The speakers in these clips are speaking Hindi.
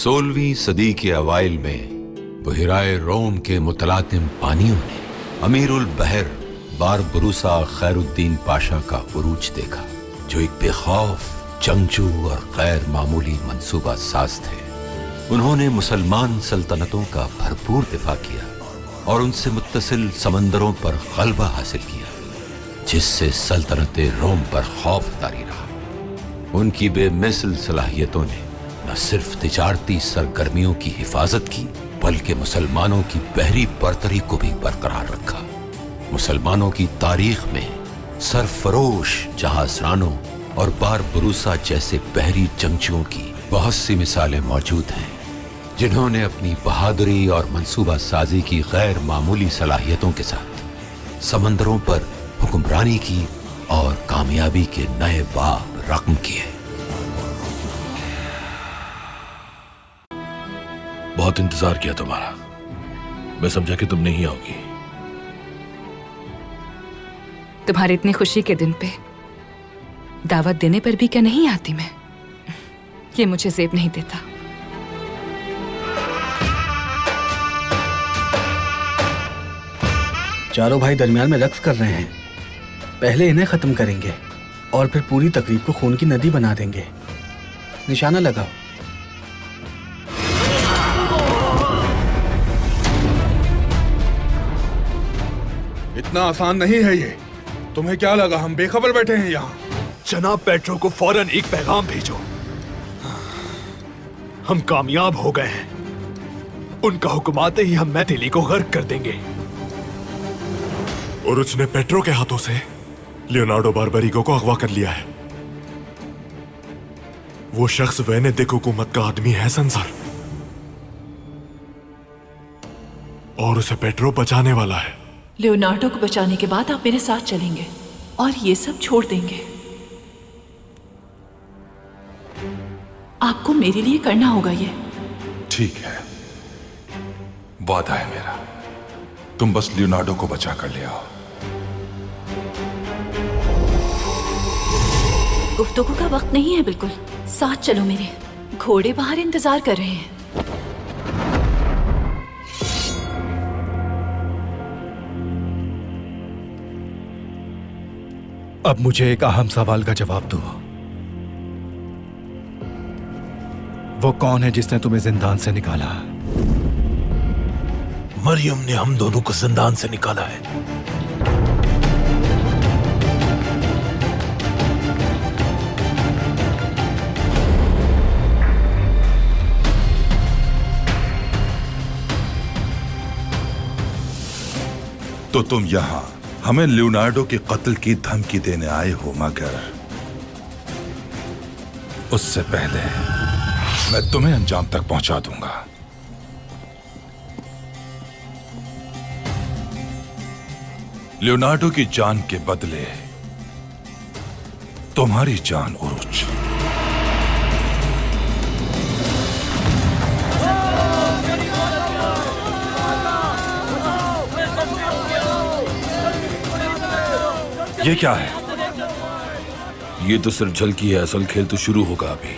16वीं सदी के अवाइल में बहिराए रोम के मुतलातिम पानियों ने अमीरुल बहर बारबरूसा खैरुद्दीन पाशा का उरूज देखा, जो एक बेखौफ जंगजू और गैर मामूली मंसूबा साज थे। उन्होंने मुसलमान सल्तनतों का भरपूर दिफा किया और उनसे मुत्तसिल समंदरों पर गलबा हासिल किया, जिससे सल्तनत रोम पर खौफ तारी रहा। उनकी बेमिसल सलाहियतों ने न सिर्फ तिजारती सरगर्मियों की हिफाजत की, बल्कि मुसलमानों की बहरी बरतरी को भी बरकरार रखा। मुसलमानों की तारीख में सरफरोश जहाजरानों और बारबरूसा जैसे बहरी जंगजुओं की बहुत सी मिसालें मौजूद हैं, जिन्होंने अपनी बहादुरी और मंसूबा साजी की गैर मामूली सलाहियतों के साथ समंदरों पर हुक्मरानी की और कामयाबी के नए बाब रकम किए। बहुत इंतजार किया तुम्हारा, मैं समझा कि तुम नहीं आओगी। तुम्हारे इतनी खुशी के दिन पे दावत देने पर भी क्या नहीं आती मैं? ये मुझे ज़ेब नहीं देता। चारों भाई दरमियान में रक्स कर रहे हैं। पहले इन्हें खत्म करेंगे और फिर पूरी तकरीब को खून की नदी बना देंगे। निशाना लगाओ। इतना आसान नहीं है ये। तुम्हें क्या लगा हम बेखबर बैठे हैं यहाँ? जनाब पेट्रो को फौरन एक पैगाम भेजो। हम कामयाब हो गए हैं। उनका हुक्म आते ही हम मैथिली को गर्क कर देंगे। और उसने पेट्रो के हाथों से लियोनार्डो बारबरिगो को अगवा कर लिया है। वो शख्स वेनेदिक हुकूमत का आदमी है संसार, और उसे पेट्रो बचाने वाला है। लियोनार्डो को बचाने के बाद आप मेरे साथ चलेंगे और ये सब छोड़ देंगे। आपको मेरे लिए करना होगा ये। ठीक है, वादा है मेरा। तुम बस लियोनार्डो को बचा कर ले आओ। गुफ्तगू का वक्त नहीं है बिल्कुल। साथ चलो मेरे, घोड़े बाहर इंतजार कर रहे हैं। अब मुझे एक अहम सवाल का जवाब दो। वो कौन है जिसने तुम्हें जिंदान से निकाला? मरियम ने हम दोनों को जिंदान से निकाला है। तो तुम यहां हमें लियोनार्डो के कत्ल की धमकी देने आए हो, मगर उससे पहले मैं तुम्हें अंजाम तक पहुंचा दूंगा। लियोनार्डो की जान के बदले तुम्हारी जान, उरुच। ये क्या है? ये तो सिर्फ झलकी है, असल खेल तो शुरू होगा अभी।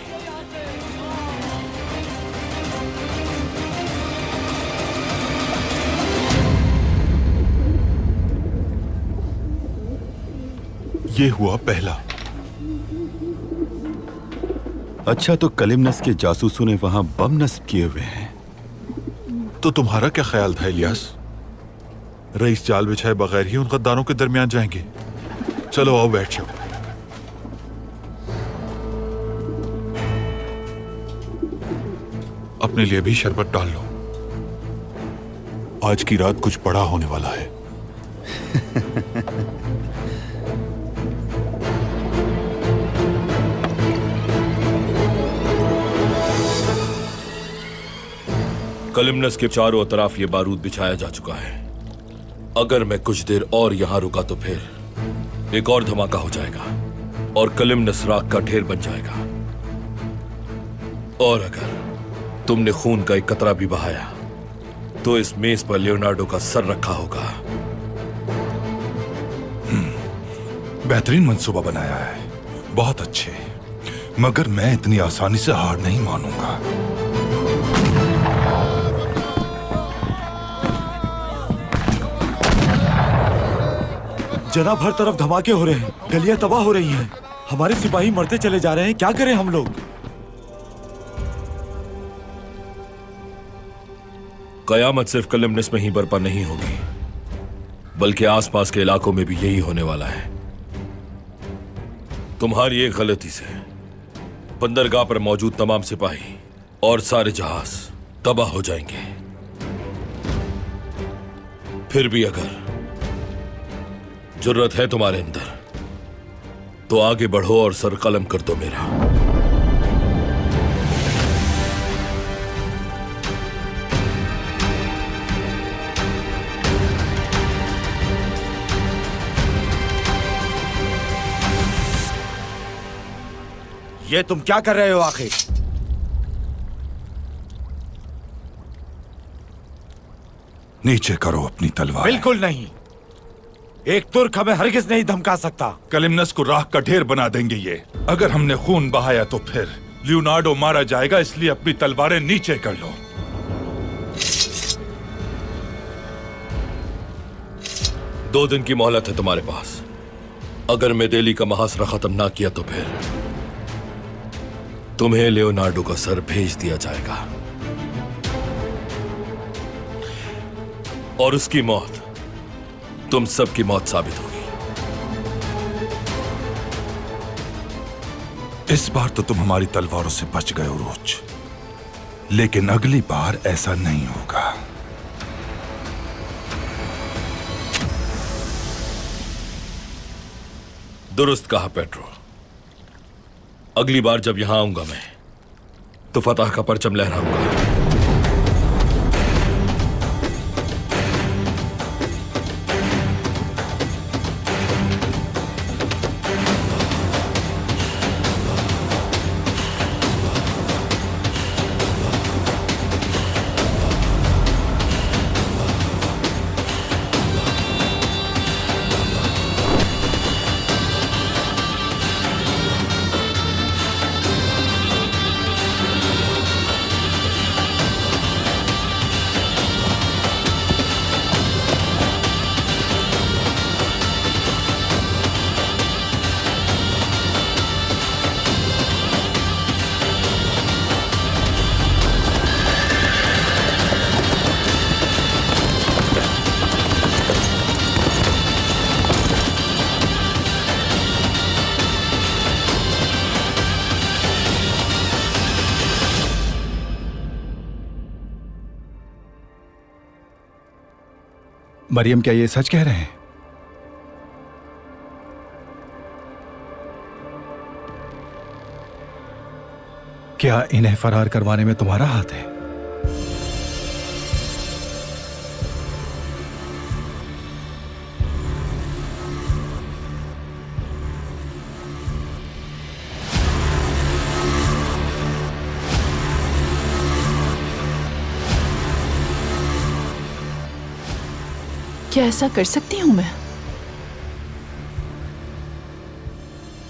ये हुआ पहला। अच्छा, तो कलिमनस के जासूसों ने वहां बम नस्ब किए हुए हैं। तो तुम्हारा क्या ख्याल था इलियास? रईस जाल बिछाए बगैर ही उन गद्दारों के दरमियान जाएंगे। चलो आओ, बैठ जाओ। अपने लिए भी शरबत डाल लो। आज की रात कुछ बड़ा होने वाला है। कलिमनस के चारों तरफ ये बारूद बिछाया जा चुका है। अगर मैं कुछ देर और यहां रुका तो फिर एक और धमाका हो जाएगा और कलिमनस राख का ढेर बन जाएगा। और अगर तुमने खून का एक कतरा भी बहाया तो इस मेज पर लियोनार्डो का सर रखा होगा। बेहतरीन मंसूबा बनाया है, बहुत अच्छे, मगर मैं इतनी आसानी से हार नहीं मानूंगा। जनाब, हर तरफ धमाके हो रहे हैं, गलियां तबाह हो रही हैं, हमारे सिपाही मरते चले जा रहे हैं। क्या करें हम लोग? कयामत सिर्फ कलिमनस में ही बर्पा नहीं होगी, बल्कि आसपास के इलाकों में भी यही होने वाला है। तुम्हारी एक गलती से बंदरगाह पर मौजूद तमाम सिपाही और सारे जहाज तबाह हो जाएंगे। फिर भी अगर जरूरत है तुम्हारे अंदर, तो आगे बढ़ो और सर कलम कर दो मेरा। ये तुम क्या कर रहे हो आखिर? नीचे करो अपनी तलवार। बिल्कुल नहीं, एक तुर्क हमें हरगिज नहीं धमका सकता। कलिमनस को राख का ढेर बना देंगे ये। अगर हमने खून बहाया तो फिर लियोनार्डो मारा जाएगा, इसलिए अपनी तलवारें नीचे कर लो। दो दिन की मोहलत है तुम्हारे पास। अगर मेदेली का महासरा खत्म ना किया तो फिर तुम्हें लियोनार्डो का सर भेज दिया जाएगा और उसकी मौत तुम सबकी मौत साबित होगी। इस बार तो तुम हमारी तलवारों से बच गए उरूज, लेकिन अगली बार ऐसा नहीं होगा। दुरुस्त कहा पेट्रो। अगली बार जब यहां आऊंगा मैं, तो फतह का परचम लहराऊंगा। मरियम, क्या ये सच कह रहे हैं? क्या इन्हें फरार करवाने में तुम्हारा हाथ है? क्या ऐसा कर सकती हूं मैं?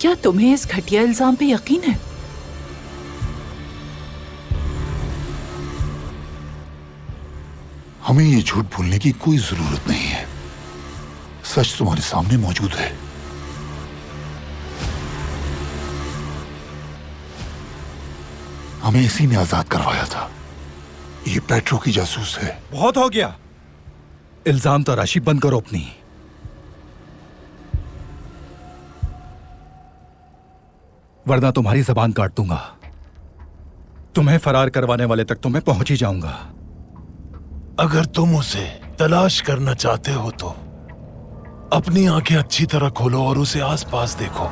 क्या तुम्हें इस घटिया इल्जाम पे यकीन है? हमें ये झूठ बोलने की कोई जरूरत नहीं है। सच तुम्हारे सामने मौजूद है। हमें इसी ने आजाद करवाया था। ये पेट्रो की जासूस है। बहुत हो गया। इल्जाम तराशी बंद करो अपनी। वरना तुम्हारी जबान काट दूंगा। तुम्हें फरार करवाने वाले तक तो मैं पहुंच ही जाऊंगा। अगर तुम उसे तलाश करना चाहते हो तो अपनी आंखें अच्छी तरह खोलो और उसे आसपास देखो।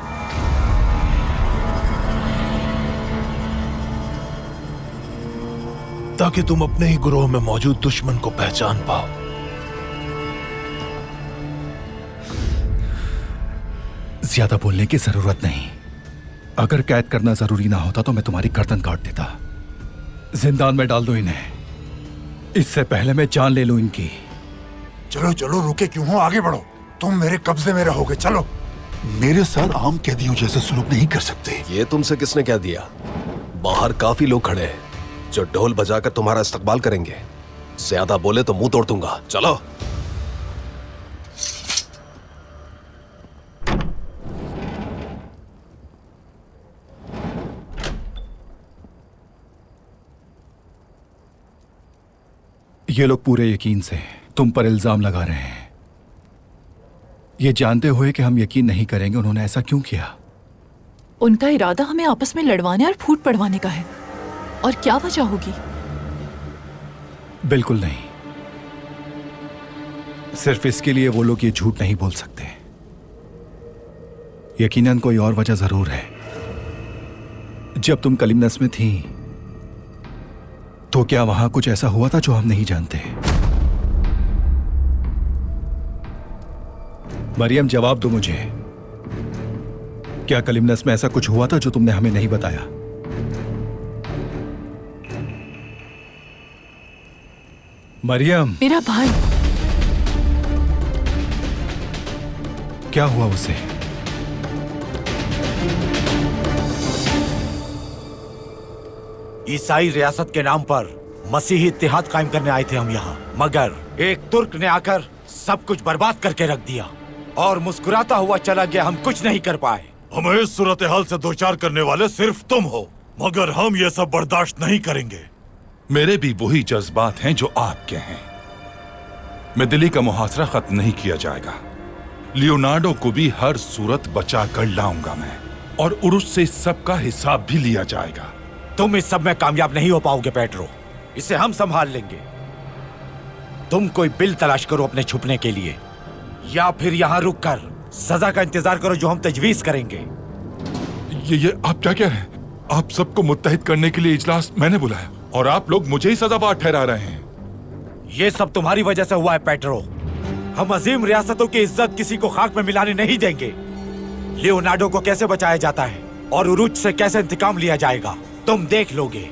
ताकि तुम अपने ही ग्रोह में मौजूद दुश्मन को पहचान पाओ। ज्यादा बोलने की जरूरत नहीं। अगर कैद करना जरूरी ना होता तो मैं तुम्हारी गर्दन काट देता। जिंदान में डाल दो इन्हें, इससे पहले मैं जान ले लूं इनकी। चलो चलो, रुके क्यों हो? आगे बढ़ो। तुम मेरे कब्जे में रहोगे। चलो। मेरे साथ आम कैदियों जैसे सलूक नहीं कर सकते। ये तुमसे किसने कह दिया? बाहर काफी लोग खड़े हैं जो ढोल बजाकर तुम्हारा इस्तकबाल करेंगे। ज्यादा बोले तो मुंह तोड़ दूंगा। चलो। ये लोग पूरे यकीन से तुम पर इल्जाम लगा रहे हैं, ये जानते हुए कि हम यकीन नहीं करेंगे उन्होंने ऐसा क्यों किया। उनका इरादा हमें आपस में लड़वाने और फूट पड़वाने का है। और क्या वजह होगी? बिल्कुल नहीं, सिर्फ इसके लिए वो लोग ये झूठ नहीं बोल सकते। यकीनन कोई और वजह जरूर है। जब तुम कलिमनस में थी तो क्या वहां कुछ ऐसा हुआ था जो हम नहीं जानते? मरियम, जवाब दो मुझे। क्या कलिमनस में ऐसा कुछ हुआ था जो तुमने हमें नहीं बताया? मरियम, मेरा भाई। क्या हुआ उसे? ईसाई रियासत के नाम पर मसीही इत्तेहाद कायम करने आए थे हम यहाँ, मगर एक तुर्क ने आकर सब कुछ बर्बाद करके रख दिया और मुस्कुराता हुआ चला गया। हम कुछ नहीं कर पाए। हमें इस सूरत हाल से दो चार करने वाले सिर्फ तुम हो, मगर हम ये सब बर्दाश्त नहीं करेंगे। मेरे भी वही जज्बात हैं जो आपके हैं। मैं दिल्ली का मुहासरा खत्म नहीं किया जाएगा। लियोनार्डो को भी हर सूरत बचा कर लाऊंगा मैं, और उरुस से सबका हिसाब भी लिया जाएगा। तुम इस सब में कामयाब नहीं हो पाओगे पेड्रो, इसे हम संभाल लेंगे। तुम कोई बिल तलाश करो अपने छुपने के लिए, या फिर यहाँ रुक कर सजा का इंतजार करो जो हम तजवीज करेंगे। ये आप क्या कह रहे हैं? आप सबको मुत्तहिद करने के लिए इजलास मैंने बुलाया और आप लोग मुझे ही सजावार ठहरा रहे हैं। ये सब तुम्हारी वजह से हुआ है पेड्रो। हम अजीम रियासतों की इज्जत किसी को खाक में मिलाने नहीं देंगे। लियोनार्डो को कैसे बचाया जाता है और उरुच से कैसे इंतकाम लिया जाएगा तुम देख लोगे।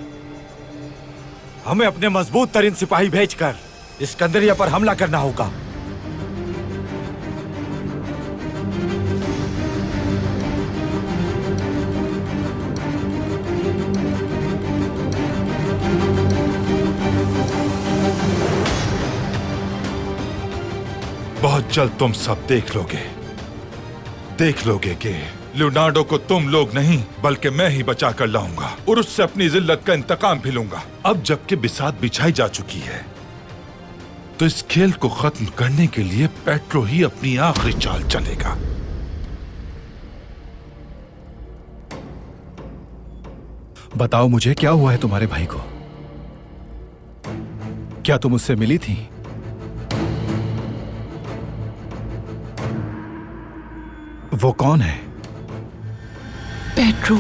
हमें अपने मजबूत तरीन सिपाही भेजकर इस्कंदरिया पर हमला करना होगा। बहुत जल्द तुम सब देख लोगे कि लियोनार्डो को तुम लोग नहीं बल्कि मैं ही बचा कर लाऊंगा और उससे अपनी जिल्लत का इंतकाम भी लूंगा। अब जबकि बिसात बिछाई जा चुकी है तो इस खेल को खत्म करने के लिए पेट्रो ही अपनी आखिरी चाल चलेगा। बताओ मुझे, क्या हुआ है तुम्हारे भाई को? क्या तुम उससे मिली थी? वो कौन है? पेड्रो।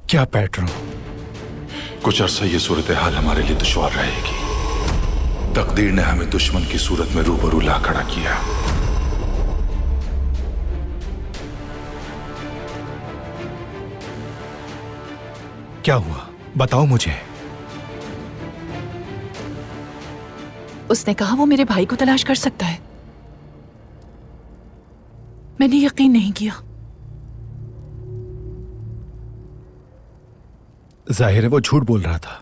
क्या पेड्रो? कुछ अरसा ये सूरत हाल हमारे लिए दुश्वार रहेगी। तकदीर ने हमें दुश्मन की सूरत में रूबरू ला खड़ा किया। क्या हुआ? बताओ मुझे। उसने कहा वो मेरे भाई को तलाश कर सकता है। मैंने यकीन नहीं किया। जाहिर है वो झूठ बोल रहा था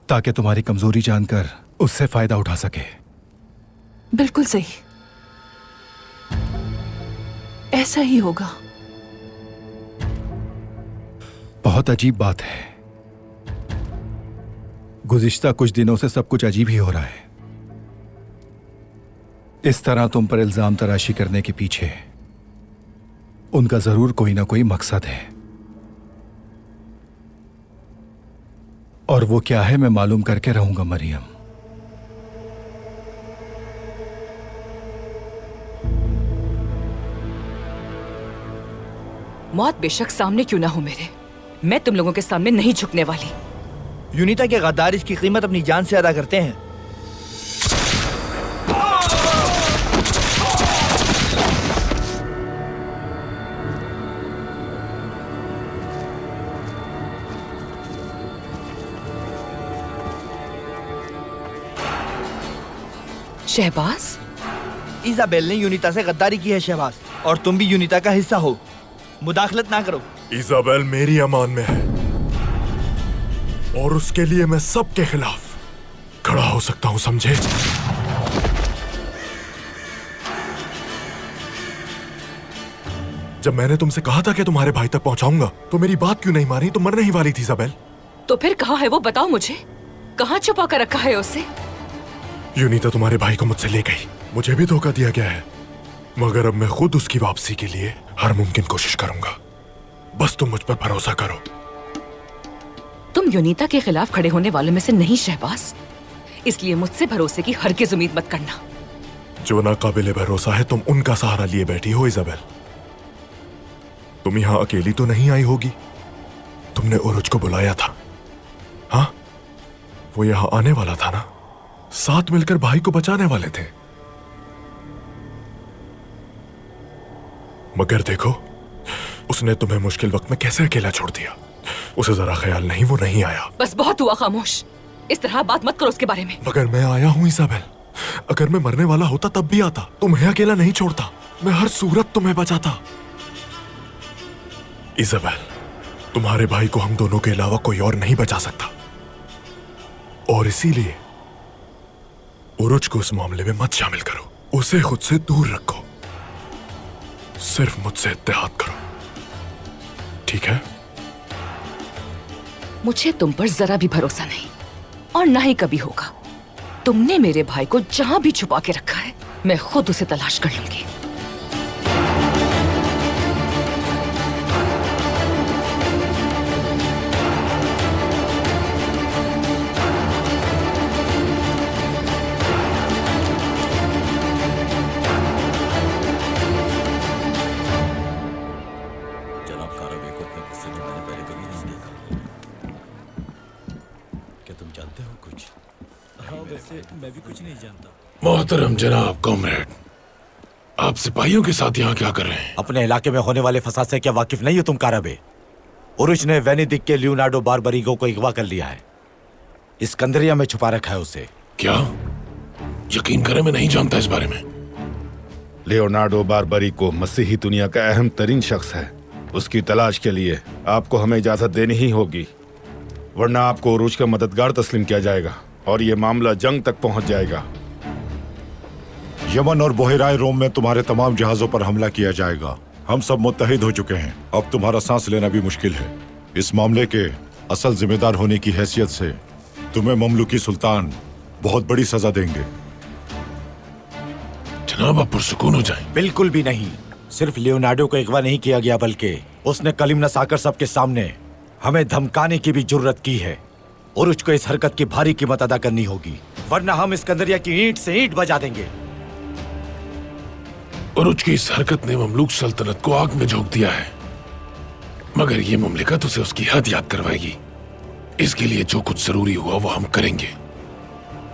ताकि तुम्हारी कमजोरी जानकर उससे फायदा उठा सके। बिल्कुल सही, ऐसा ही होगा। बहुत अजीब बात है। गुज़िश्ता कुछ दिनों से सब कुछ अजीब ही हो रहा है। इस तरह तुम पर इल्जाम तराशी करने के पीछे उनका जरूर कोई ना कोई मकसद है, और वो क्या है मैं मालूम करके रहूंगा मरियम। मौत बेशक सामने क्यों ना हो मेरे, मैं तुम लोगों के सामने नहीं झुकने वाली। यूनिता के गद्दार इसकी कीमत अपनी जान से अदा करते हैं। शहबाज, इजाबेल ने यूनिता से गद्दारी की है शहबाज, और तुम भी यूनिता का हिस्सा हो। मुदाखलत ना करो। इजाबेल मेरी अमान में है और उसके लिए मैं सबके खिलाफ खड़ा हो सकता हूं, समझे? जब मैंने तुमसे कहा था कि तुम्हारे भाई तक पहुंचाऊंगा तो मेरी बात क्यों नहीं मानी? तुम मरने ही वाली थी इजाबेल। तो फिर कहाँ है वो, बताओ मुझे। कहाँ छुपा कर रखा है उसे? यूनिता तुम्हारे भाई को मुझसे ले गई। मुझे भी धोखा दिया गया है, मगर अब मैं खुद उसकी वापसी के लिए हर मुमकिन कोशिश करूंगा। बस तुम मुझ पर भरोसा करो। तुम यूनिता के खिलाफ खड़े होने वालों में से नहीं शहबाज, इसलिए मुझसे भरोसे की हरगिज़ उम्मीद मत करना। जो नाकाबिले भरोसा है तुम उनका सहारा लिए बैठी हो इजाबेल। तुम यहां अकेली तो नहीं आई होगी। तुमने उरुज को बुलाया था, हाँ? वो यहां आने वाला था ना, साथ मिलकर भाई को बचाने वाले थे। मगर देखो, उसने तुम्हें मुश्किल वक्त में कैसे अकेला छोड़ दिया। उसे जरा ख्याल नहीं, वो नहीं आया। बस बहुत हुआ, खामोश। इस तरह बात मत करो उसके बारे में। मगर मैं आया हूं इजाबेल। अगर मैं मरने वाला होता तब भी आता, तुम्हें अकेला नहीं छोड़ता। मैं हर सूरत तुम्हें बचाता। इजाबेल, तुम्हारे भाई को हम दोनों के अलावा कोई और नहीं बचा सकता, और इसीलिए उरुज को इस मामले में मत शामिल करो। उसे खुद से दूर रखो। सिर्फ मुझसे इत्तेहाद करो, ठीक है? मुझे तुम पर जरा भी भरोसा नहीं, और ना ही कभी होगा। तुमने मेरे भाई को जहां भी छुपा के रखा है, मैं खुद उसे तलाश कर लूंगी। जनाब कारावे को अपने गुस्से में मैंने पहले कभी नहीं देखा। क्या तुम जानते हो कुछ? हाँ, वैसे मैं भी कुछ नहीं जानता। मोहतरम जनाब कॉमरेड, आप सिपाहियों के साथ यहाँ क्या कर रहे हैं? अपने इलाके में होने वाले फसाद से क्या वाकिफ नहीं हो तुम काराबे? उरुज ने वेनेदिक के लियोनार्डो बारबरिगो को अगवा कर लिया है। इस्कंदरिया में छुपा रखा है उसे। क्या? यकीन करें, मैं नहीं जानता इस बारे में। लियोनार्डो बारबरिगो मसीही दुनिया का अहम तरीन शख्स है। उसकी तलाश के लिए आपको हमें इजाजत देनी ही होगी, वरना आपको उरुज का मददगार तस्लीम किया जाएगा और ये मामला जंग तक पहुंच जाएगा। यमन और बहराए रोम में तुम्हारे तमाम जहाजों पर हमला किया जाएगा। हम सब मुत्तहिद हो चुके हैं। अब तुम्हारा सांस लेना भी मुश्किल है। इस मामले के असल जिम्मेदार होने की हैसियत से तुम्हें ममलूकी सुल्तान बहुत बड़ी सजा देंगे। जनाब, आप पुरसुकून हो जाएं। बिल्कुल भी नहीं। सिर्फ लियोनार्डो को अगवा नहीं किया गया, बल्कि उसने कलिमनस आकर सबके सामने हमें धमकाने की भी जुर्रत की है। उरुज को इस हरकत की भारी कीमत अदा करनी होगी, वरना हम इस्कंदरिया की ईंट से ईंट बजा देंगे। उरुज की इस हरकत ने ममलूक सल्तनत को आग में झोंक दिया है, मगर ये मुमलिकत उसे उसकी हद याद करवाएगी। इसके लिए जो कुछ जरूरी हुआ वो हम करेंगे।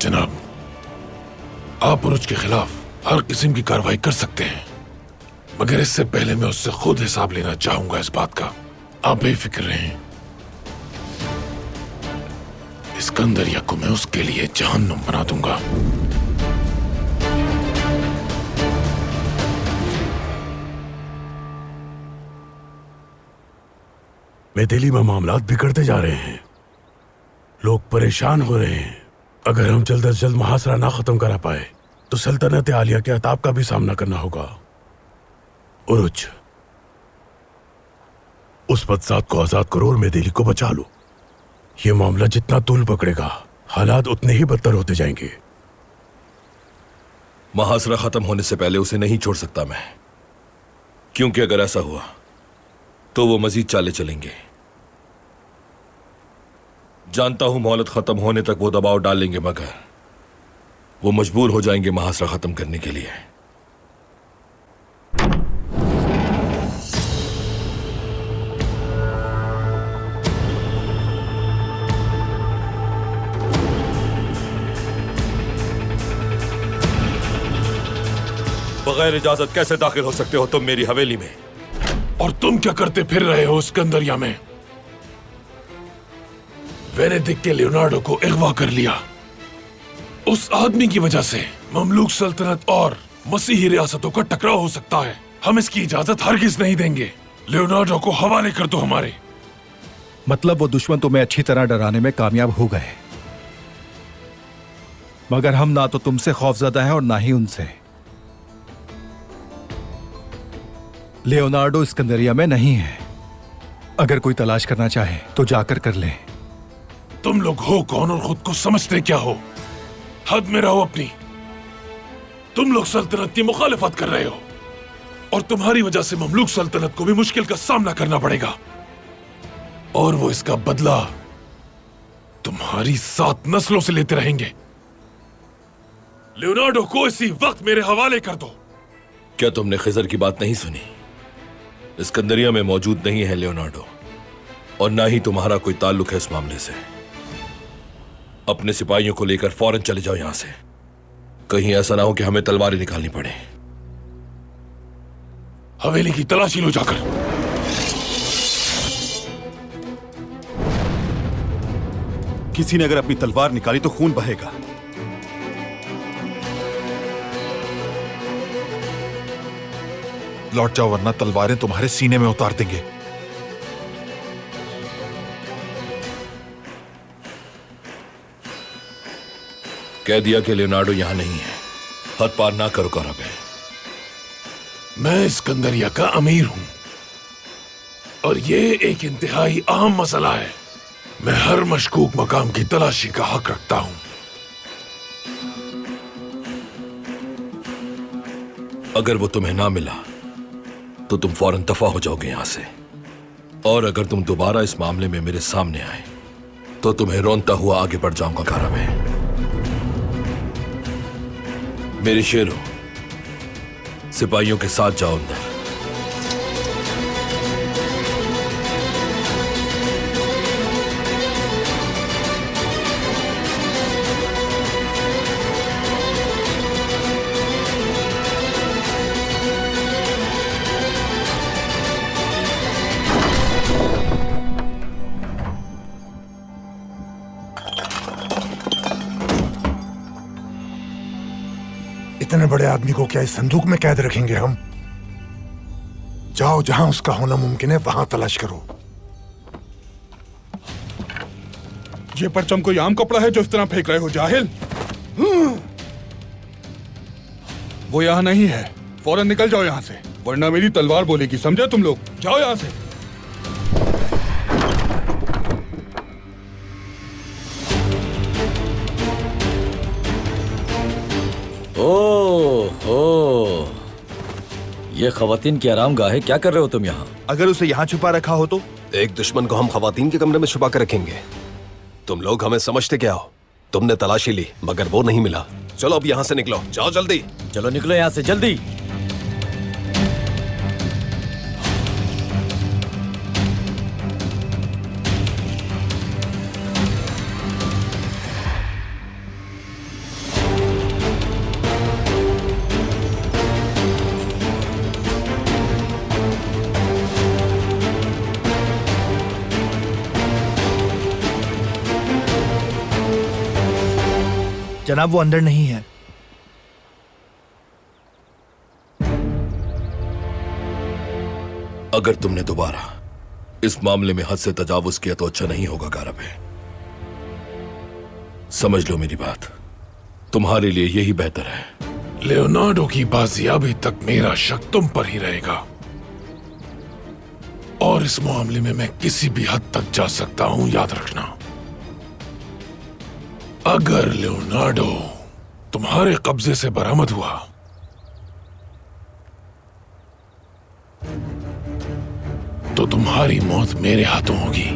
जनाब, आप उरुज के खिलाफ हर किस्म की कार्रवाई कर सकते हैं, मगर इससे पहले मैं उससे खुद हिसाब लेना चाहूंगा इस बात का। आप बेफिक्र रहें। इस्कंदरिया को मैं उसके लिए जहन्नुम बना दूंगा। दिल्ली में मामलात बिगड़ते जा रहे हैं, लोग परेशान हो रहे हैं। अगर हम जल्द अज जल्द मुहासरा ना खत्म करा पाए तो सल्तनत आलिया के अताब का भी सामना करना होगा। उरुज, उस बदसात को आजाद करो और दिल्ली को बचा लो। ये मामला जितना तूल पकड़ेगा, हालात उतने ही बदतर होते जाएंगे। मुहासरा खत्म होने से पहले उसे नहीं छोड़ सकता मैं, क्योंकि अगर ऐसा हुआ तो वो मजीद चाले चलेंगे। जानता हूं मोहलत खत्म होने तक वो दबाव डालेंगे, मगर वो मजबूर हो जाएंगे मुहासरा खत्म करने के लिए। बगैर इजाजत कैसे दाखिल हो सकते हो तुम मेरी हवेली में? और तुम क्या करते फिर रहे हो इस्कंदरिया में? वेनेदिक के लियोनार्डो को अगवा कर लिया। उस आदमी की वजह से ममलूक सल्तनत और मसीही रियासतों का टकराव हो सकता है। हम इसकी इजाजत हरगिज नहीं देंगे। लियोनार्डो को हवाले कर दो हमारे। मतलब वो दुश्मन तुम्हें अच्छी तरह डराने में कामयाब हो गए, मगर हम ना तो तुमसे खौफजदा हैं और ना ही उनसे। लियोनार्डो इस्कंदरिया में नहीं है। अगर कोई तलाश करना चाहे तो जाकर कर ले। तुम लोग हो कौन और खुद को समझते क्या हो? हद में रहो अपनी। तुम लोग सल्तनत की मुखालिफत कर रहे हो और तुम्हारी वजह से ममलूक सल्तनत को भी मुश्किल का सामना करना पड़ेगा और वो इसका बदला तुम्हारी 7 नस्लों से लेते रहेंगे। लियोनार्डो को इसी वक्त मेरे हवाले कर दो। क्या तुमने खिजर की बात नहीं सुनी? इस्कंदरिया में मौजूद नहीं है लियोनार्डो और ना ही तुम्हारा कोई ताल्लुक है इस मामले से। अपने सिपाहियों को लेकर फौरन चले जाओ यहां से, कहीं ऐसा ना हो कि हमें तलवारें निकालनी पड़े। हवेली की तलाशी लो जाकर। किसी ने अगर अपनी तलवार निकाली तो खून बहेगा। लौट जाओ वरना तलवारें तुम्हारे सीने में उतार देंगे। कह दिया कि लियोनार्डो यहां नहीं है। हद पार ना करो कारबे। मैं इस्कंदरिया का अमीर हूं और ये एक इंतहाई अहम मसला है। मैं हर मशकूक मकाम की तलाशी का हक रखता हूं। अगर वो तुम्हें ना मिला तो तुम फौरन दफा हो जाओगे यहां से, और अगर तुम दोबारा इस मामले में मेरे सामने आए तो तुम्हें रोनता हुआ आगे बढ़ जाऊंगा कारबे। मेरे शेरों, सिपाहियों के साथ जाओ अंदर। इतने बड़े आदमी को क्या इस संदूक में कैद रखेंगे हम? जाओ, जहां उसका होना मुमकिन है वहां तलाश करो। ये परचम कोई आम कपड़ा है जो इस तरह फेंक रहे हो जाहिल? वो यहाँ नहीं है। फौरन निकल जाओ यहाँ से, वरना मेरी तलवार बोलेगी। समझे तुम लोग? जाओ यहाँ से। ओह, ये खवातीन की आरामगाह है। क्या कर रहे हो तुम यहाँ? अगर उसे यहाँ छुपा रखा हो तो? एक दुश्मन को हम खवातीन के कमरे में छुपा कर रखेंगे? तुम लोग हमें समझते क्या हो? तुमने तलाशी ली मगर वो नहीं मिला। चलो अब यहाँ से निकलो, जाओ जल्दी। चलो निकलो यहाँ से जल्दी। जनाब, वो अंदर नहीं है। अगर तुमने दोबारा इस मामले में हद से तजावुज किया तो अच्छा नहीं होगा कारबे। समझ लो मेरी बात, तुम्हारे लिए यही बेहतर है। लियोनार्डो की बाजियाबी तक मेरा शक तुम पर ही रहेगा और इस मामले में मैं किसी भी हद तक जा सकता हूं, याद रखना। अगर लियोनार्डो तुम्हारे कब्जे से बरामद हुआ तो तुम्हारी मौत मेरे हाथों होगी।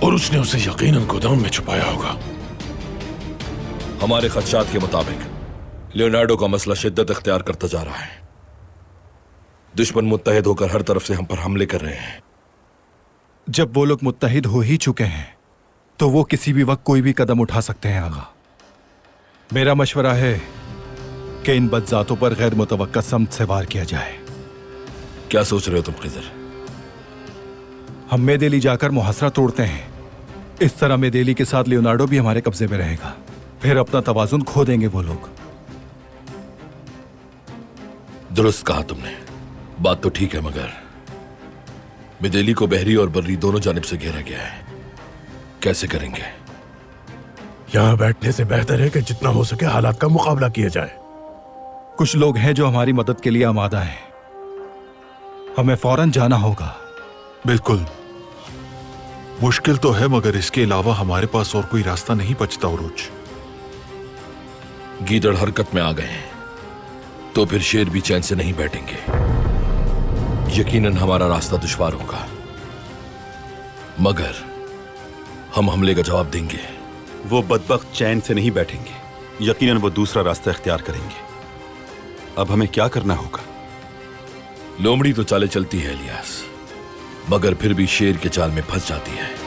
और उसने उसे यकीनन गोदाम में छुपाया होगा। हमारे खदशात के मुताबिक लियोनार्डो का मसला शिद्दत इख्तियार करता जा रहा है। दुश्मन मुत्तहिद होकर हर तरफ से हम पर हमले कर रहे हैं। जब वो लोग मुत्तहिद हो ही चुके हैं तो वो किसी भी वक्त कोई भी कदम उठा सकते हैं आगा। मेरा मशवरा है कि इन बदजातों पर गैर मुतवक्का समत से वार किया जाए। क्या सोच रहे हो तुम खिजर? हम मेदेली जाकर मुहासरा तोड़ते हैं। इस तरह मेदेली के साथ लियोनार्डो भी हमारे कब्जे में रहेगा। फिर अपना तवाजुन खो देंगे वो लोग। दुरुस्त कहा तुमने, बात तो ठीक है, मगर मेदेली को बहरी और बर्री दोनों जानिब से घेरा गया है। कैसे करेंगे? यहाँ बैठने से बेहतर है कि जितना हो सके हालात का मुकाबला किया जाए। कुछ लोग हैं जो हमारी मदद के लिए आमादा हैं। हमें फौरन जाना होगा। बिल्कुल, मुश्किल तो है, मगर इसके अलावा हमारे पास और कोई रास्ता नहीं बचता। उरूज, गीदड़ हरकत में आ गए हैं तो फिर शेर भी चैन से नहीं बैठेंगे। यकीनन हमारा रास्ता दुश्वार होगा, मगर हम हमले का जवाब देंगे। वो बदबख्त चैन से नहीं बैठेंगे, यकीनन वो दूसरा रास्ता इख्तियार करेंगे। अब हमें क्या करना होगा? लोमड़ी तो चाले चलती है इलियास, मगर फिर भी शेर के जाल में फंस जाती है।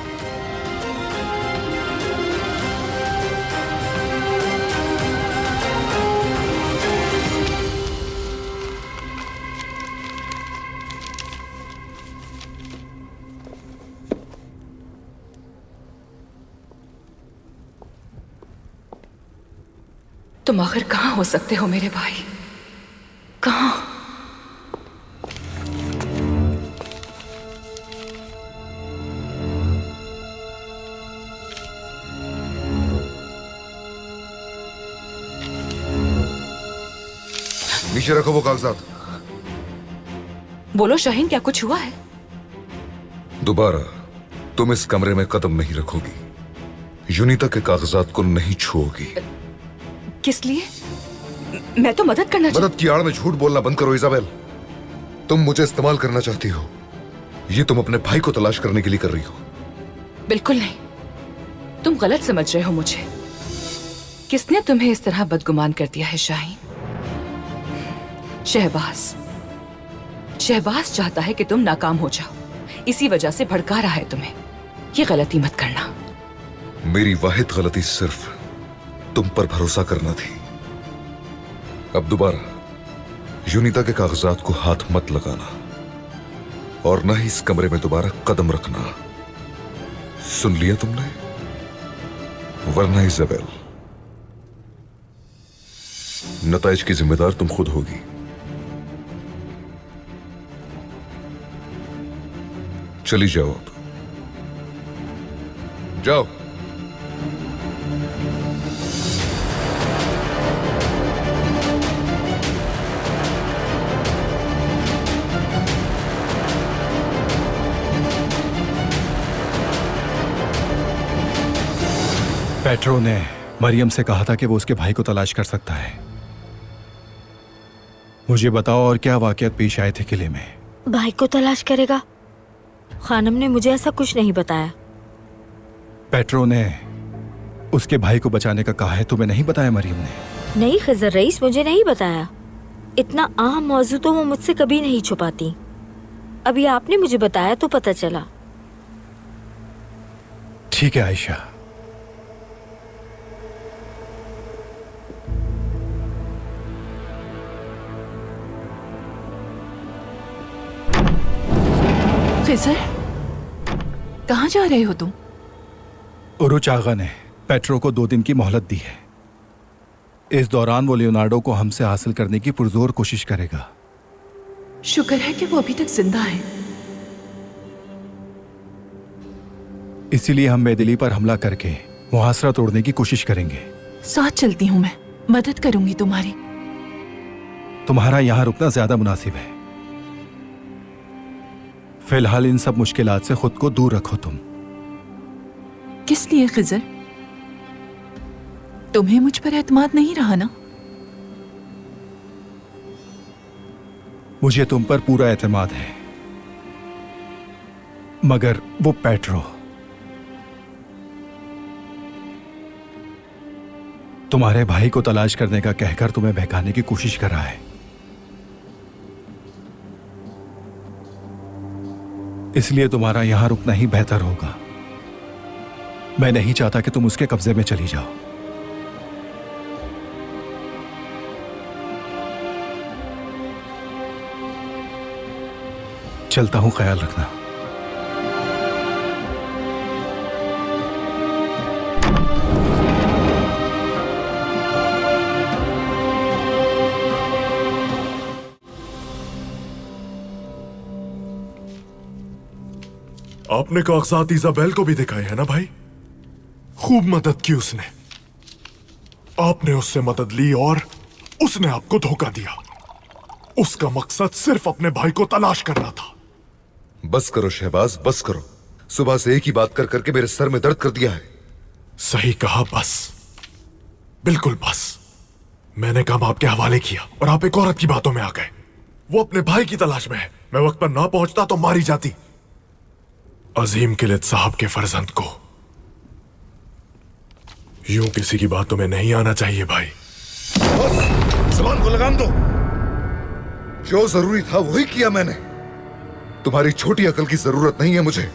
तुम आखिर कहां हो सकते हो मेरे भाई? कहां? नीचे रखो वो कागजात। बोलो शाहीन, क्या कुछ हुआ है? दोबारा तुम इस कमरे में कदम नहीं रखोगी, यूनिता के कागजात को नहीं छुओगी। किस लिए? मैं तो मदद करना मदद की आड़ में झूठ बोलना बंद करो इजाबेल। तुम मुझे इस्तेमाल करना चाहती हो। ये तुम अपने भाई को तलाश करने के लिए कर रही हो। बिल्कुल नहीं, तुम गलत समझ रहे हो मुझे। किसने तुम्हें इस तरह बदगुमान कर दिया है शाहीन? शहबाज चाहता है कि तुम नाकाम हो जाओ, इसी वजह से भड़का रहा है तुम्हें। ये गलती मत करना। मेरी वाहिद गलती सिर्फ तुम पर भरोसा करना थी। अब दोबारा यूनिता के कागजात को हाथ मत लगाना और ना ही इस कमरे में दोबारा कदम रखना। सुन लिया तुमने? वरना इजाबेल, नताइज की जिम्मेदार तुम खुद होगी। चली जाओ, अब जाओ। पेट्रो ने मरियम से कहा था कि वो उसके भाई को तलाश कर सकता है। मुझे बताओ, और क्या वाकयात पेश आए थे किले में? भाई को तलाश करेगा? खानम ने मुझे ऐसा कुछ नहीं बताया। पेट्रो ने उसके भाई को बचाने का कहा है, तुम्हें नहीं बताया मरियम ने? नहीं खिजर रईस, मुझे नहीं बताया। इतना अहम मौजू तो वो मुझसे कभी नहीं छुपाती। अभी आपने मुझे बताया तो पता चला। ठीक है आयशा। खिजर, कहाँ जा रहे हो तुम? उरुच आगा ने पेट्रो को 2 दिन की मोहलत दी है। इस दौरान वो लियोनार्डो को हमसे हासिल करने की पुरजोर कोशिश करेगा। शुक्र है कि वो अभी तक जिंदा है। इसीलिए हम मेदिली पर हमला करके मुहासरा तोड़ने की कोशिश करेंगे। साथ चलती हूँ मैं, मदद करूंगी तुम्हारी। तुम्हारा यहाँ रुकना ज्यादा मुनासिब है। फिलहाल इन सब मुश्किलात से खुद को दूर रखो तुम। किस लिए खिजर? तुम्हें मुझ पर एतमाद नहीं रहा ना? मुझे तुम पर पूरा एतमाद है, मगर वो पेट्रो तुम्हारे भाई को तलाश करने का कहकर तुम्हें बहकाने की कोशिश कर रहा है। इसलिए तुम्हारा यहां रुकना ही बेहतर होगा। मैं नहीं चाहता कि तुम उसके कब्जे में चली जाओ। चलता हूं, ख्याल रखना। आपने कागजात इजाबेल को भी दिखाए हैं ना भाई? खूब मदद की उसने। आपने उससे मदद ली और उसने आपको धोखा दिया। उसका मकसद सिर्फ अपने भाई को तलाश करना था। बस करो शहबाज, बस करो। सुबह से एक ही बात कर करके मेरे सर में दर्द कर दिया है। सही कहा, बस, बिल्कुल बस। मैंने काम आपके हवाले किया और आप एक औरत की बातों में आ गए। वो अपने भाई की तलाश में है। मैं वक्त पर ना पहुंचता तो मारी जाती। अजीम किलित साहब के फर्जंद को यूं किसी की बातों में नहीं आना चाहिए भाई। जुबान को लगाम दो। जो जरूरी था वही किया मैंने। तुम्हारी छोटी अकल की जरूरत नहीं है मुझे।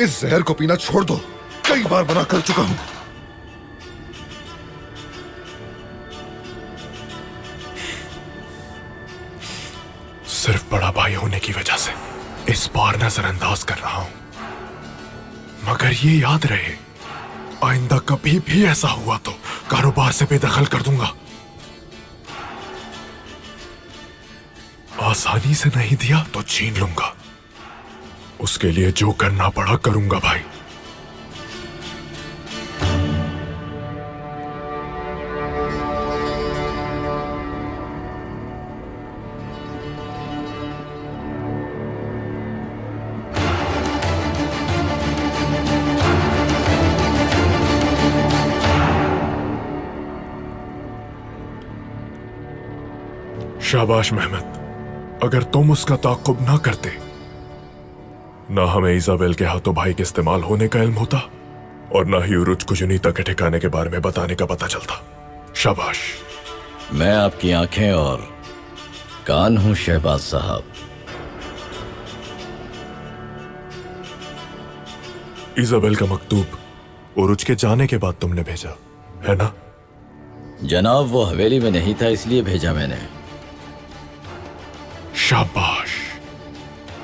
इस जहर को पीना छोड़ दो। कई बार मना कर चुका हूं। सिर्फ बड़ा भाई होने की वजह से इस बार नजरअंदाज कर रहा हूं, मगर ये याद रहे, आइंदा कभी भी ऐसा हुआ तो कारोबार से बेदखल कर दूंगा। आसानी से नहीं दिया तो छीन लूंगा। उसके लिए जो करना पड़ा करूंगा भाई। शाबाश मेहमद, अगर तुम उसका ताक़ुब ना करते, ना हमें इजाबेल के हाथों भाई के इस्तेमाल होने का इल्म होता और ना ही उरुज को यूनिता के ठिकाने के बारे में बताने का पता चलता। शाबाश। मैं आपकी आंखें और कान हूं शहबाज साहब। इजाबेल का मकतूब उरुज के जाने के बाद तुमने भेजा है ना? जनाब, वो हवेली में नहीं था, इसलिए भेजा मैंने। शाबाश,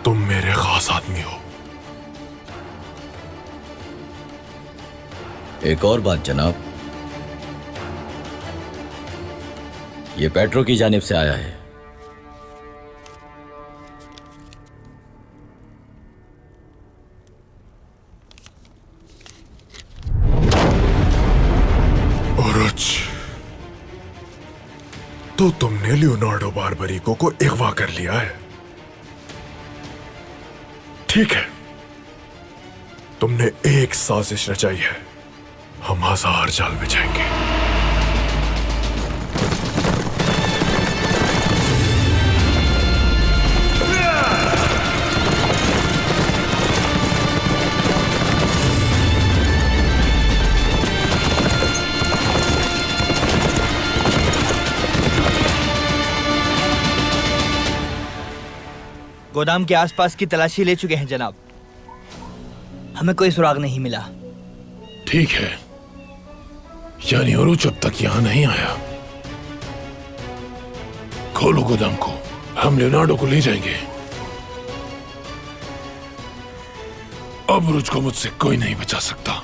तुम मेरे खास आदमी हो। एक और बात जनाब, ये पेट्रो की जानिब से आया है। उरुज, तो तुमने लियोनार्डो बारबरिको को अगवा कर लिया है। ठीक है, तुमने एक साजिश रचाई है, हम 1000 जाल बिछाएंगे। गोदाम के आसपास की तलाशी ले चुके हैं जनाब, हमें कोई सुराग नहीं मिला। ठीक है, यानी उरुज अब तक यहां नहीं आया। खोलो गोदाम को, हम लियोनार्डो को ले जाएंगे। अब उरुज को मुझसे कोई नहीं बचा सकता।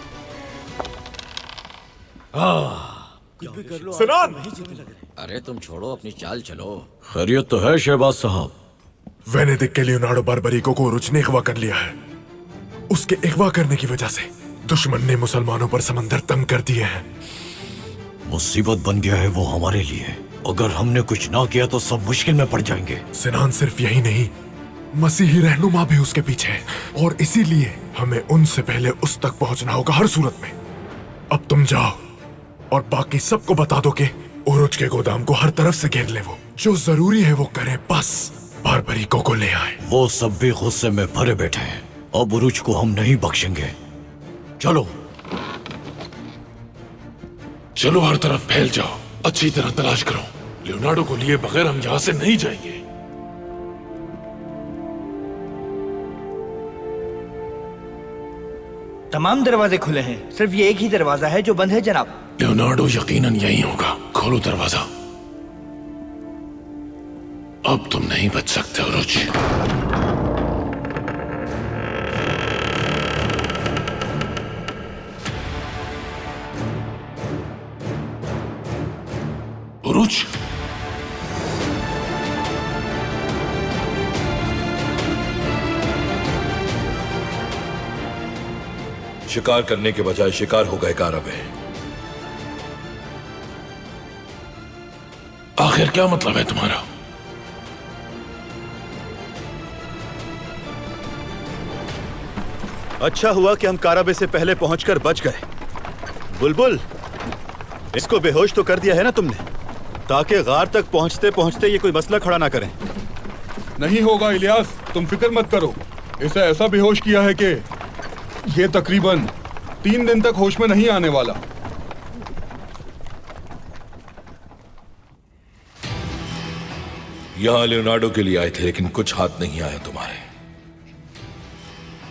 सिनान! अरे तुम छोड़ो, अपनी चाल चलो। खैरियत तो है शहबाज साहब? वेनेडिक के लियोनार्डो बारबरिको को उरुज ने अगवा कर लिया है। उसके अगवा करने की वजह से दुश्मन ने मुसलमानों पर समंदर तंग कर दिए हैं। मुसीबत बन गया है वो हमारे लिए। अगर हमने कुछ ना किया तो सब मुश्किल में पड़ जाएंगे। सिनान, सिर्फ यही नहीं, मसीही रहनुमा भी उसके पीछे है और इसीलिए हमें उनसे पहले उस तक पहुंचना होगा हर सूरत में। अब तुम जाओ और बाकी सबको बता दो कि उरुज के गोदाम को हर तरफ से घेर ले। वो जो जरूरी है वो करे, बस बारबरिको को ले आए। वो सब भी गुस्से में भरे बैठे हैं। अब उरुज को हम नहीं बख्शेंगे। चलो चलो, हर तरफ फैल जाओ, अच्छी तरह तलाश करो। लियोनार्डो को लिए बगैर हम यहां से नहीं जाएंगे। तमाम दरवाजे खुले हैं, सिर्फ ये एक ही दरवाजा है जो बंद है जनाब। लियोनार्डो यकीनन यहीं होगा। खोलो दरवाजा। अब तुम नहीं बच सकते उरुज। उरुज, शिकार करने के बजाय शिकार हो गए कारबे। आखिर क्या मतलब है तुम्हारा? अच्छा हुआ कि हम काराबे से पहले पहुंचकर बच गए। बुलबुल, इसको बेहोश तो कर दिया है ना तुमने, ताकि गार तक पहुंचते पहुंचते ये कोई मसला खड़ा ना करें। नहीं होगा इलियास, तुम फिक्र मत करो। इसे ऐसा बेहोश किया है कि ये तकरीबन 3 दिन तक होश में नहीं आने वाला। यहां लियोनार्डो के लिए आए थे, लेकिन कुछ हाथ नहीं आया तुम्हारे।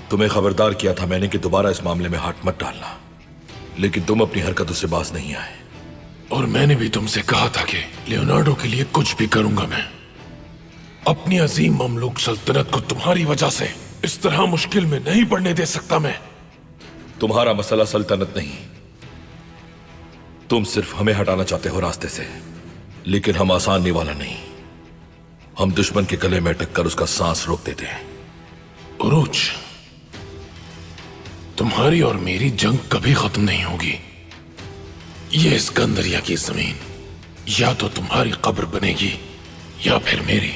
तुम्हें खबरदार किया था मैंने कि दोबारा इस मामले में हाथ मत डालना, लेकिन तुम अपनी हरकतों से बाज नहीं आए। और मैंने भी तुमसे कहा था कि लियोनार्डो के लिए कुछ भी करूंगा मैं। अपनी अजीम ममलूक सल्तनत को तुम्हारी वजह से इस तरह मुश्किल में नहीं पड़ने दे सकता मैं। तुम्हारा मसला सल्तनत नहीं, तुम सिर्फ हमें हटाना चाहते हो रास्ते से, लेकिन हम आसान निवाला नहीं। हम दुश्मन के गले में अटक कर उसका सांस रोक देते हैं। उरूज, तुम्हारी और मेरी जंग कभी खत्म नहीं होगी। ये सिकंदरिया की जमीन या तो तुम्हारी कब्र बनेगी या फिर मेरी।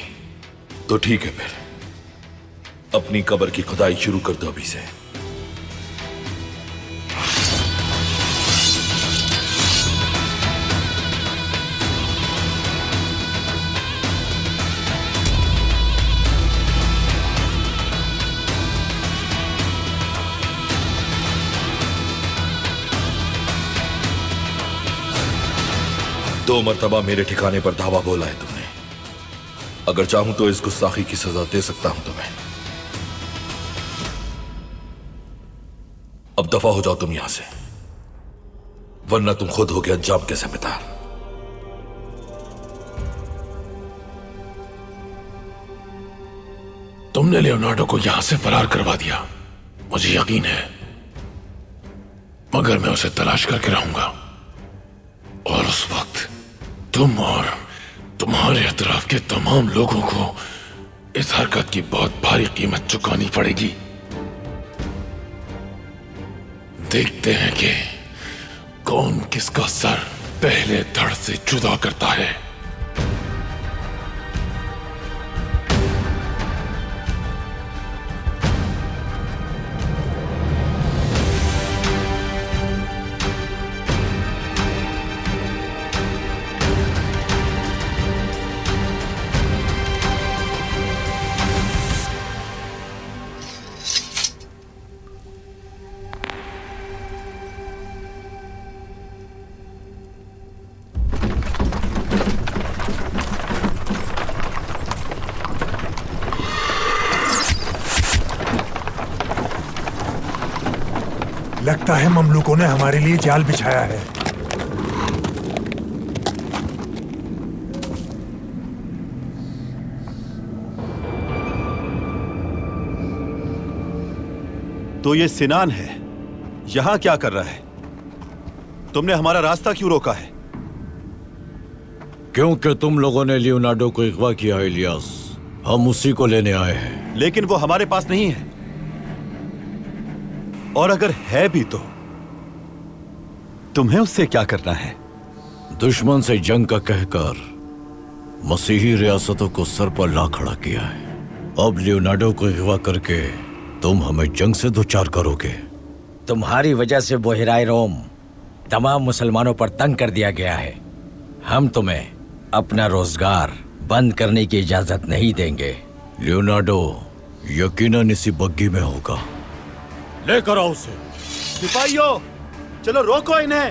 तो ठीक है, फिर अपनी कब्र की खुदाई शुरू कर दो अभी से। दो मर्तबा मेरे ठिकाने पर धावा बोला है तुमने। अगर चाहूं तो इस गुस्ताखी की सजा दे सकता हूं तुम्हें। अब दफा हो जाओ तुम यहां से, वरना तुम खुद हो गए अंजाम के जिम्मेदार। तुमने लियोनार्डो को यहां से फरार करवा दिया, मुझे यकीन है, मगर मैं उसे तलाश करके रहूंगा। और उस वक्त तुम और तुम्हारे अतराफ के तमाम लोगों को इस हरकत की बहुत भारी कीमत चुकानी पड़ेगी। देखते हैं कि कौन किसका सर पहले धड़ से जुदा करता है। लगता है ममलूकों ने हमारे लिए जाल बिछाया है। तो ये सिनान है, यहां क्या कर रहा है? तुमने हमारा रास्ता क्यों रोका है? क्योंकि तुम लोगों ने लियोनार्डो को अगवा किया है इलियास। हम उसी को लेने आए हैं। लेकिन वो हमारे पास नहीं है, और अगर है भी तो तुम्हें उससे क्या करना है? दुश्मन से जंग का कहकर मसीही रियासतों को सर पर ला खड़ा किया है। अब लियोनार्डो को अगवा करके तुम हमें जंग से दो चार करोगे। तुम्हारी वजह से बोहिराए रोम तमाम मुसलमानों पर तंग कर दिया गया है। हम तुम्हें अपना रोजगार बंद करने की इजाजत नहीं देंगे। लियोनार्डो यकीनन इसी बग्गी में होगा। लेकर आओ उसे। सिपाहियों, चलो रोको इन्हें।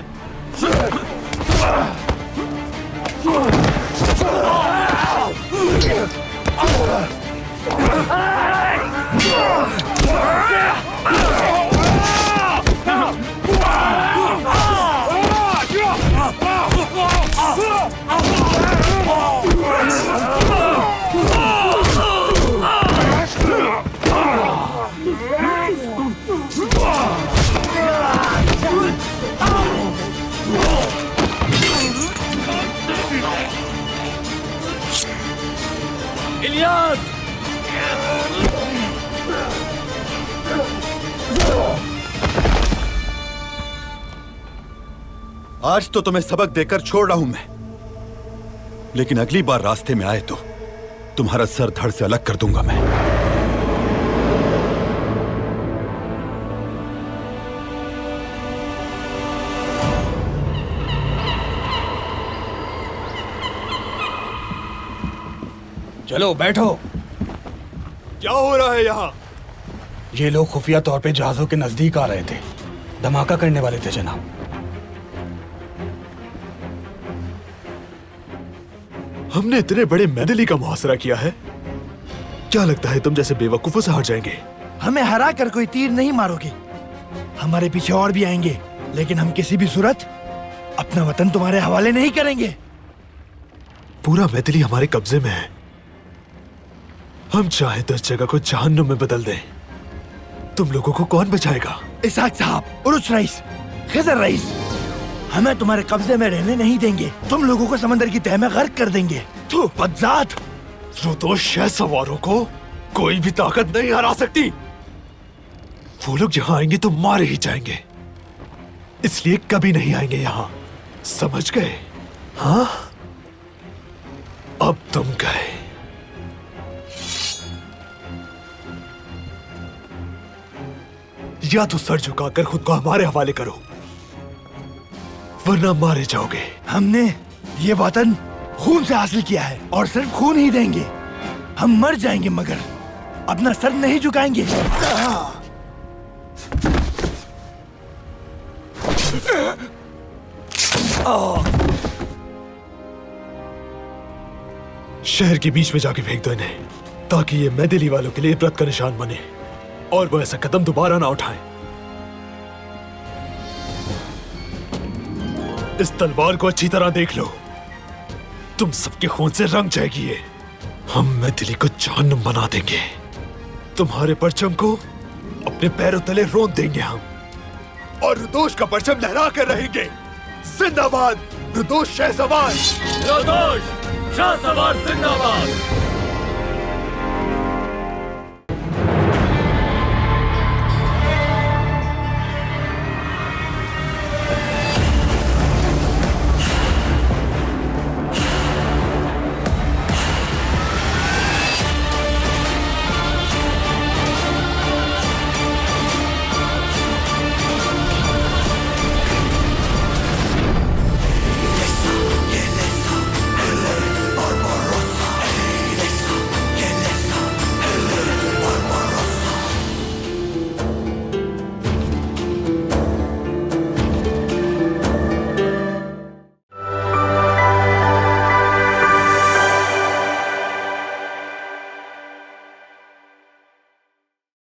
इलियास! आज तो तुम्हें सबक देकर छोड़ रहा हूं मैं, लेकिन अगली बार रास्ते में आए तो तुम्हारा सर धड़ से अलग कर दूंगा मैं। चलो बैठो। क्या हो रहा है यहाँ? ये लोग खुफिया तौर पे जहाजों के नजदीक आ रहे थे, धमाका करने वाले थे जनाब। हमने इतने बड़े मेदली का मुहासरा किया है, क्या लगता है तुम जैसे बेवकूफों से हार जाएंगे? हमें हरा कर कोई तीर नहीं मारोगे। हमारे पीछे और भी आएंगे, लेकिन हम किसी भी सूरत अपना वतन तुम्हारे हवाले नहीं करेंगे। पूरा मेदली हमारे कब्जे में है। हम चाहे तो इस जगह को जहन्नुम में बदल दें। तुम लोगों को कौन बचाएगा? इसाक साहब, उरुस रईस, खिजर रईस, हमें तुम्हारे कब्जे में रहने नहीं देंगे। तुम लोगों को समंदर की तह में गर्क कर देंगे। तू बदजात! रुदोष शह सवारों को कोई भी ताकत नहीं हरा सकती। वो लोग यहाँ आएंगे तो मारे ही जाएंगे, इसलिए कभी नहीं आएंगे यहाँ। समझ गए? हाँ, अब तुम गए। या तो सर झुकाकर खुद को हमारे हवाले करो, वरना मारे जाओगे। हमने ये वतन खून से हासिल किया है और सिर्फ खून ही देंगे। हम मर जाएंगे मगर अपना सर नहीं झुकाएंगे। शहर के बीच में जाके फेंक दो इन्हें, ताकि ये मेदिली वालों के लिए इबरत का निशान बने और वो ऐसा कदम दोबारा ना उठाएं। इस तलवार को अच्छी तरह देख लो, तुम सबके खून से रंग जाएगी ये। हम मेदिली को जहन्नुम बना देंगे। तुम्हारे परचम को अपने पैरों तले रोंद देंगे हम, और रुदोष का परचम लहरा कर रहेंगे। जिंदाबाद रुदोष शाह सवार! रुदोष शाह सवार जिंदाबाद!